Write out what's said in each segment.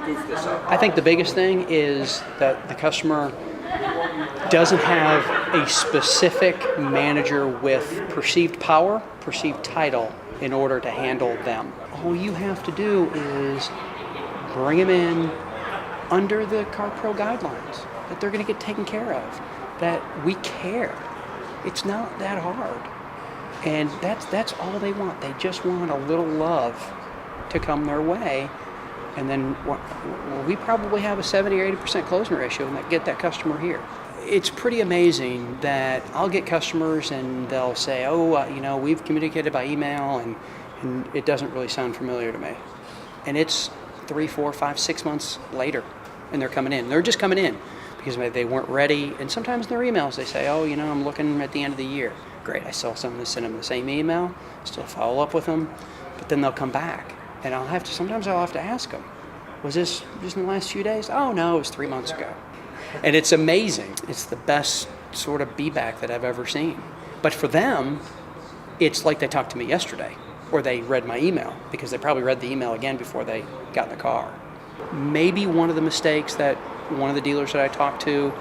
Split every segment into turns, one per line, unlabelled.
goof this up?
I think the biggest thing is that the customer doesn't have a specific manager with perceived power, perceived title in order to handle them. All you have to do is bring them in under the CarPro guidelines, that they're going to get taken care of, that we care. It's not that hard. And that's all they want. They just want a little love to come their way. And then we probably have a 70 or 80% closing ratio and get that customer here. It's pretty amazing that I'll get customers and they'll say, we've communicated by email and it doesn't really sound familiar to me. And it's 3, 4, 5, 6 months later and they're coming in. They're just coming in because they weren't ready. And sometimes in their emails they say, I'm looking at the end of the year. Great, I still send them the same email, still follow up with them, but then they'll come back. And sometimes I'll have to ask them, was this just in the last few days? Oh no, it was 3 months ago. And it's amazing. It's the best sort of feedback that I've ever seen. But for them, it's like they talked to me yesterday, or they read my email, because they probably read the email again before they got in the car. Maybe one of the mistakes that one of the dealers that I talked to,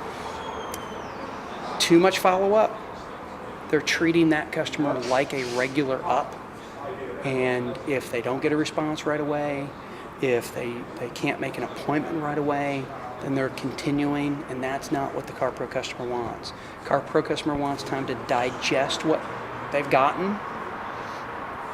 too much follow-up. They're treating that customer like a regular up. And if they don't get a response right away, if they can't make an appointment right away, then they're continuing, and that's not what the CarPro customer wants. CarPro customer wants time to digest what they've gotten,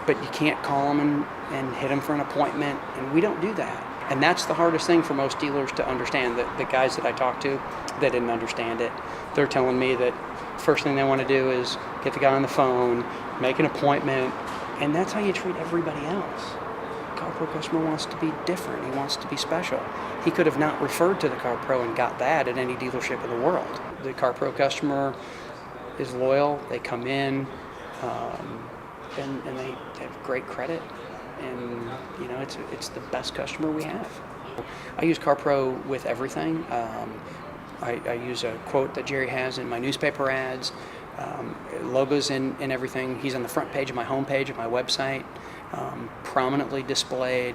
but you can't call them and hit them for an appointment, and we don't do that. And that's the hardest thing for most dealers to understand. The guys that I talked to that didn't understand it, they're telling me that first thing they want to do is get the guy on the phone, make an appointment, and that's how you treat everybody else. CarPro customer wants to be different. He wants to be special. He could have not referred to the CarPro and got that at any dealership in the world. The CarPro customer is loyal. They come in, and they have great credit, and it's the best customer we have. I use CarPro with everything. I use a quote that Jerry has in my newspaper ads, logos in everything. He's on the front page of my homepage of my website, prominently displayed.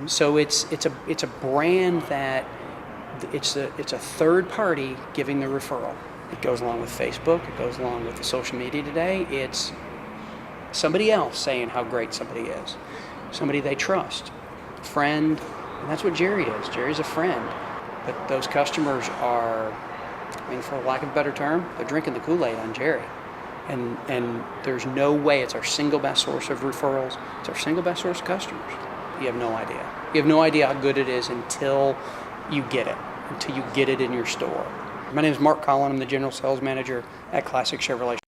So it's a brand that it's a third party giving the referral. It goes along with Facebook. It goes along with the social media today. It's somebody else saying how great somebody is, somebody they trust, friend, and that's what Jerry is. Jerry's a friend. But those customers are, for lack of a better term, they're drinking the Kool-Aid on Jerry. And there's no way. It's our single best source of referrals. It's our single best source of customers. You have no idea. You have no idea how good it is until you get it, until you get it in your store. My name is Mark Kolon. I'm the General Sales Manager at Classic Chevrolet.